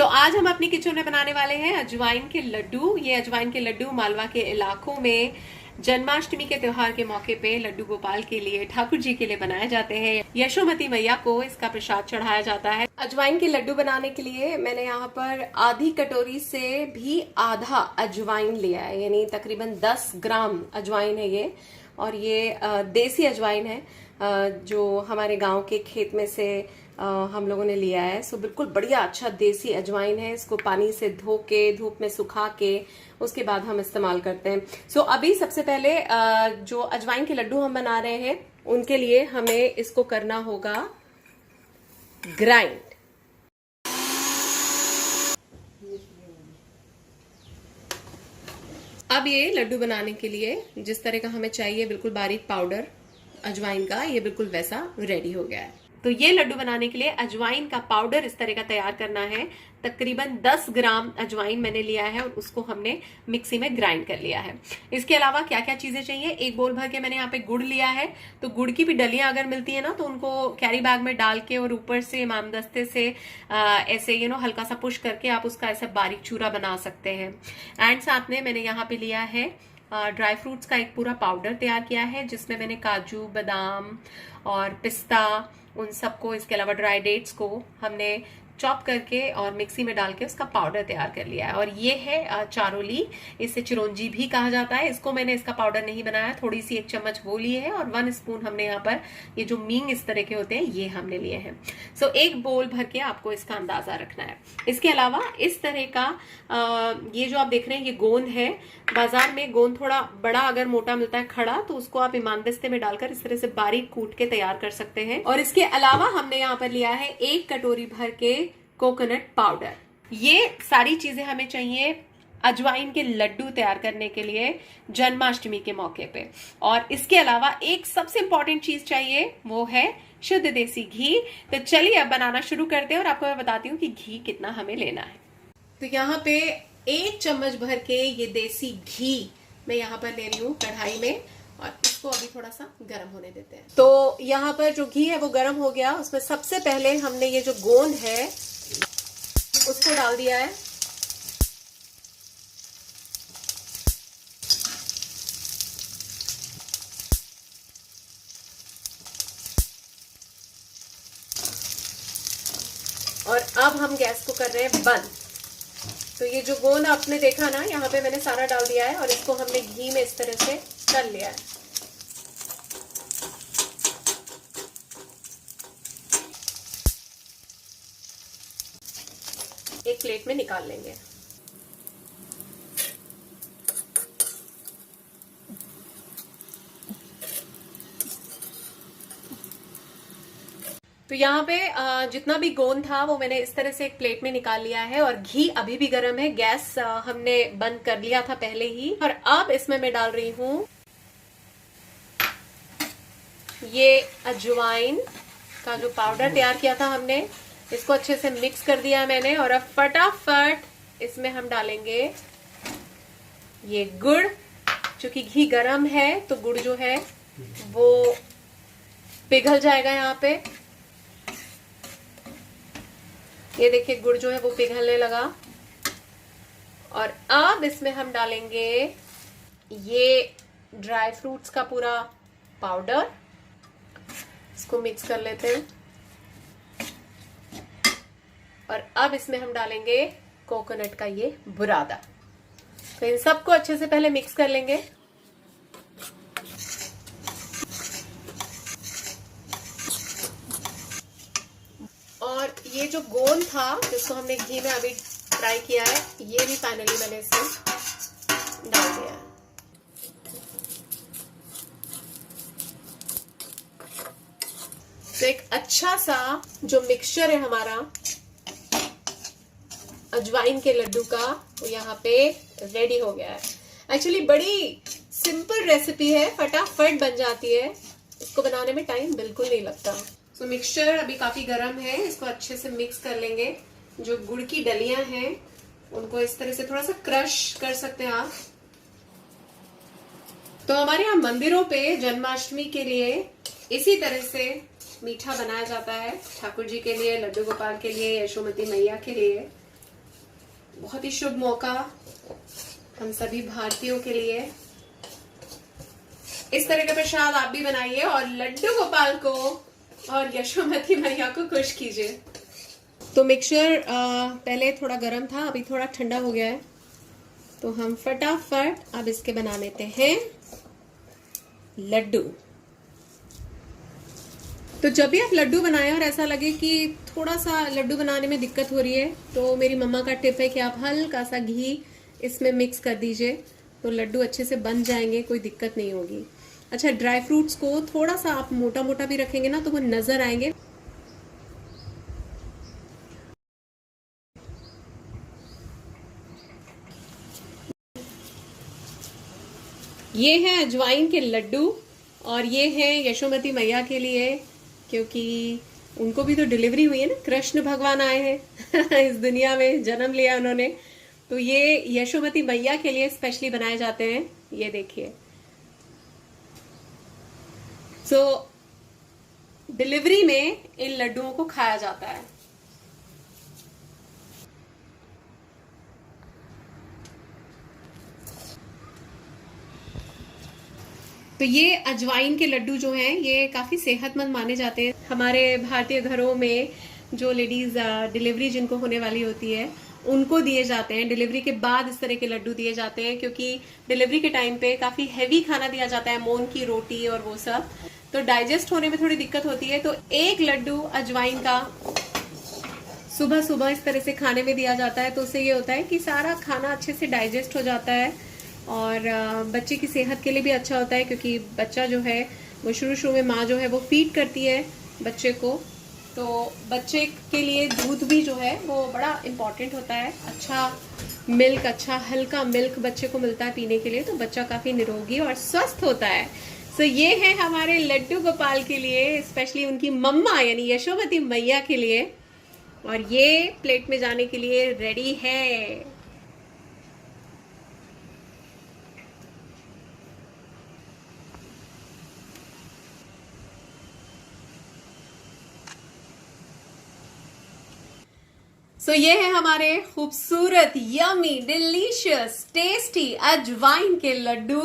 आज हम अपनी किचन में बनाने वाले हैं अजवाइन के लड्डू। ये अजवाइन के लड्डू मालवा के इलाकों में जन्माष्टमी के त्योहार के मौके पे लड्डू गोपाल के लिए, ठाकुर जी के लिए बनाए जाते हैं। यशोमती मैया को इसका प्रसाद चढ़ाया जाता है। अजवाइन के लड्डू बनाने के लिए मैंने यहाँ पर आधी कटोरी से भी आधा अजवाइन लिया है, यानी तकरीबन 10 ग्राम अजवाइन है ये। और ये देसी अजवाइन है जो हमारे गांव के खेत में से हम लोगों ने लिया है। सो बिल्कुल बढ़िया अच्छा देसी अजवाइन है। इसको पानी से धो के धूप में सुखा के उसके बाद हम इस्तेमाल करते हैं। सो अभी सबसे पहले जो अजवाइन के लड्डू हम बना रहे हैं उनके लिए हमें इसको करना होगा ग्राइंड। अब ये लड्डू बनाने के लिए जिस तरह का हमें चाहिए बिल्कुल बारीक पाउडर अजवाइन का, ये बिल्कुल वैसा रेडी हो गया है। तो ये लड्डू बनाने के लिए अजवाइन का पाउडर इस तरह का तैयार करना है। तकरीबन 10 ग्राम अजवाइन मैंने लिया है और उसको हमने मिक्सी में ग्राइंड कर लिया है। इसके अलावा क्या क्या चीजें चाहिए, एक बोल भर के मैंने यहाँ पे गुड़ लिया है। तो गुड़ की भी डलियां अगर मिलती है ना तो उनको कैरी बैग में डाल के और ऊपर से इमामदस्ते से ऐसे हल्का सा पुश करके आप उसका ऐसा बारीक चूरा बना सकते हैं। एंड साथ में मैंने यहाँ पे लिया है ड्राई फ्रूट्स का एक पूरा पाउडर तैयार किया है, जिसमें मैंने काजू, बादाम और पिस्ता उन सबको, इसके अलावा ड्राई डेट्स को हमने चॉप करके और मिक्सी में डाल के उसका पाउडर तैयार कर लिया है। और ये है चारोली, इसे चिरौंजी भी कहा जाता है। इसको मैंने इसका पाउडर नहीं बनाया, थोड़ी सी 1 चम्मच वो लिए है और 1 स्पून हमने यहाँ पर ये जो मींग इस तरह के होते हैं ये हमने लिए हैं। सो एक बोल भर के आपको इसका अंदाजा रखना है। इसके अलावा इस तरह का ये जो आप देख रहे हैं ये गोंद है। बाजार में गोंद थोड़ा बड़ा अगर मोटा मिलता है खड़ा, तो उसको आप इमामदस्ते में डालकर इस तरह से बारीक कूट के तैयार कर सकते हैं। और इसके अलावा हमने यहाँ पर लिया है 1 कटोरी भर के कोकोनट पाउडर। ये सारी चीजें हमें चाहिए अजवाइन के लड्डू तैयार करने के लिए जन्माष्टमी के मौके पे। और इसके अलावा एक सबसे इंपॉर्टेंट चीज चाहिए, वो है शुद्ध देसी घी। तो चलिए अब बनाना शुरू करते हैं और आपको मैं बताती हूँ कि घी कितना हमें लेना है। तो यहाँ पे 1 चम्मच भर के ये देसी घी मैं यहाँ पर ले रही हूँ कढ़ाई में, और इसको अभी थोड़ा सा गर्म होने देते हैं। तो यहाँ पर जो घी है वो गर्म हो गया। उसमें सबसे पहले हमने ये जो गोंद है उसको डाल दिया है। और अब हम गैस को कर रहे हैं बंद। तो ये जो गोंद आपने देखा ना, यहाँ पे मैंने सारा डाल दिया है और इसको हमने घी में इस तरह से तल लिया है। एक प्लेट में निकाल लेंगे। तो यहाँ पे जितना भी गोंद था वो मैंने इस तरह से एक प्लेट में निकाल लिया है। और घी अभी भी गर्म है, गैस हमने बंद कर लिया था पहले ही। और अब इसमें मैं डाल रही हूँ ये अजवाइन का जो पाउडर तैयार किया था हमने, इसको अच्छे से मिक्स कर दिया मैंने। और अब फटाफट इसमें हम डालेंगे ये गुड़। चूंकि घी गरम है तो गुड़ जो है वो पिघल जाएगा यहाँ पे। ये देखिए गुड़ जो है वो पिघलने लगा। और अब इसमें हम डालेंगे ये ड्राई फ्रूट्स का पूरा पाउडर। इसको मिक्स कर लेते हैं। और अब इसमें हम डालेंगे कोकोनट का ये बुरादा। तो इन सबको अच्छे से पहले मिक्स कर लेंगे। और ये जो गोंद था जिसको हमने घी में अभी फ्राई किया है, ये भी फाइनली मैंने इसमें डाल दिया है। तो एक अच्छा सा जो मिक्सचर है हमारा अजवाइन के लड्डू का, वो यहाँ पे रेडी हो गया है। एक्चुअली बड़ी सिंपल रेसिपी है, फटाफट बन जाती है। इसको बनाने में टाइम बिल्कुल नहीं लगता। तो मिक्सचर अभी काफी गर्म है, इसको अच्छे से मिक्स कर लेंगे। जो गुड़ की डलियां हैं उनको इस तरह से थोड़ा सा क्रश कर सकते हैं आप। तो हमारे यहाँ मंदिरों पे जन्माष्टमी के लिए इसी तरह से मीठा बनाया जाता है, ठाकुर जी के लिए, लड्डू गोपाल के लिए, यशोमती मैया के लिए। बहुत ही शुभ मौका हम सभी भारतीयों के लिए। इस तरह का प्रसाद आप भी बनाइए और लड्डू गोपाल को और यशोमती मैया को खुश कीजिए। तो मिक्सचर पहले थोड़ा गर्म था, अभी थोड़ा ठंडा हो गया है, तो हम फटाफट अब इसके बना लेते हैं लड्डू। तो जब भी आप लड्डू बनाएं और ऐसा लगे कि थोड़ा सा लड्डू बनाने में दिक्कत हो रही है, तो मेरी मम्मा का टिप है कि आप हल्का सा घी इसमें मिक्स कर दीजिए, तो लड्डू अच्छे से बन जाएंगे, कोई दिक्कत नहीं होगी। अच्छा, ड्राई फ्रूट्स को थोड़ा सा आप मोटा मोटा भी रखेंगे ना तो वो नजर आएंगे। ये है अजवाइन के लड्डू और ये है यशोमती मैया के लिए, क्योंकि उनको भी तो डिलीवरी हुई है ना, कृष्ण भगवान आए हैं इस दुनिया में, जन्म लिया उन्होंने, तो ये यशोमती मैया के लिए स्पेशली बनाए जाते हैं। ये देखिए, सो डिलीवरी में इन लड्डुओं को खाया जाता है। तो ये अजवाइन के लड्डू जो हैं ये काफी सेहतमंद माने जाते हैं। हमारे भारतीय घरों में जो लेडीज डिलीवरी जिनको होने वाली होती है उनको दिए जाते हैं। डिलीवरी के बाद इस तरह के लड्डू दिए जाते हैं, क्योंकि डिलीवरी के टाइम पे काफी हैवी खाना दिया जाता है, मूंग की रोटी और वो सब, तो डाइजेस्ट होने में थोड़ी दिक्कत होती है। तो एक लड्डू अजवाइन का सुबह सुबह इस तरह से खाने में दिया जाता है, तो उससे ये होता है कि सारा खाना अच्छे से डाइजेस्ट हो जाता है और बच्चे की सेहत के लिए भी अच्छा होता है, क्योंकि बच्चा जो है वो शुरू में माँ जो है वो फीड करती है बच्चे को, तो बच्चे के लिए दूध भी जो है वो बड़ा इम्पोर्टेंट होता है। अच्छा मिल्क, अच्छा हल्का मिल्क बच्चे को मिलता है पीने के लिए, तो बच्चा काफी निरोगी और स्वस्थ होता है। तो ये है हमारे लड्डू गोपाल के लिए, स्पेशली उनकी मम्मा यानी यशोमती मैया के लिए, और ये प्लेट में जाने के लिए रेडी है। तो ये है हमारे खूबसूरत, यमी, डिलीशियस, टेस्टी अजवाइन के लड्डू,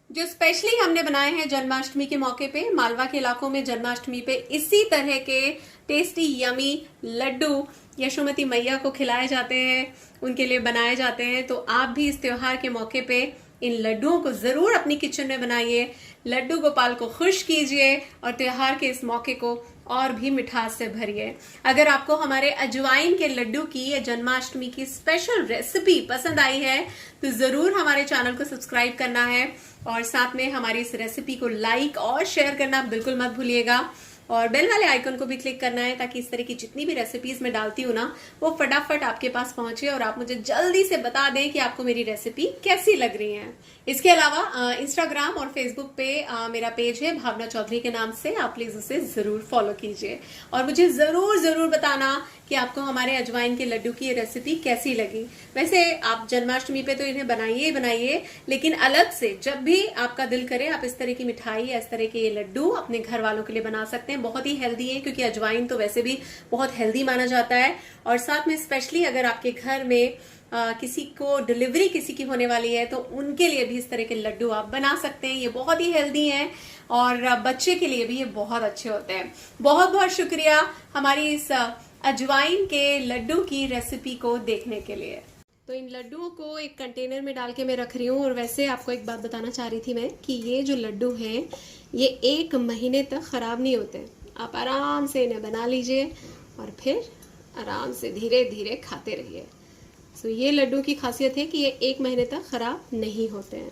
जो स्पेशली हमने बनाए हैं जन्माष्टमी के मौके पे। मालवा के इलाकों में जन्माष्टमी पे इसी तरह के टेस्टी यमी लड्डू यशोमती मैया को खिलाए जाते हैं, उनके लिए बनाए जाते हैं। तो आप भी इस त्योहार के मौके पे इन लड्डुओं को जरूर अपनी किचन में बनाइए, लड्डू गोपाल को खुश कीजिए और त्योहार के इस मौके को और भी मिठास से भरिए। अगर आपको हमारे अजवाइन के लड्डू की या जन्माष्टमी की स्पेशल रेसिपी पसंद आई है तो जरूर हमारे चैनल को सब्सक्राइब करना है और साथ में हमारी इस रेसिपी को लाइक और शेयर करना बिल्कुल मत भूलिएगा, और बेल वाले आइकन को भी क्लिक करना है ताकि इस तरह की जितनी भी रेसिपीज मैं डालती हूँ ना वो फटाफट आपके पास पहुंचे और आप मुझे जल्दी से बता दें कि आपको मेरी रेसिपी कैसी लग रही है। इसके अलावा इंस्टाग्राम और फेसबुक पे मेरा पेज है भावना चौधरी के नाम से, आप प्लीज उसे जरूर फॉलो कीजिए और मुझे जरूर जरूर बताना कि आपको हमारे अजवाइन के लड्डू की ये रेसिपी कैसी लगी। वैसे आप जन्माष्टमी पे तो इन्हें बनाइए बनाइए, लेकिन अलग से जब भी आपका दिल करे आप इस तरह की मिठाई या इस तरह के ये लड्डू अपने घर वालों के लिए बना सकते हैं। बहुत ही हेल्दी है, क्योंकि अजवाइन तो वैसे भी बहुत हेल्दी माना जाता है, और साथ में स्पेशली अगर आपके घर में किसी को डिलीवरी किसी की होने वाली है तो उनके लिए भी इस तरह के लड्डू आप बना सकते हैं। ये बहुत ही हेल्दी हैं और बच्चे के लिए भी ये बहुत अच्छे होते हैं। बहुत बहुत शुक्रिया हमारी इस अजवाइन के लड्डू की रेसिपी को देखने के लिए। तो इन लड्डुओं को एक कंटेनर में डाल के मैं रख रही हूँ, और वैसे आपको एक बात बताना चाह रही थी मैं कि ये जो लड्डू हैं ये 1 महीने तक खराब नहीं होते। आप आराम से इन्हें बना लीजिए और फिर आराम से धीरे धीरे खाते रहिए। सो ये लड्डू की खासियत है कि ये 1 महीने तक खराब नहीं होते हैं।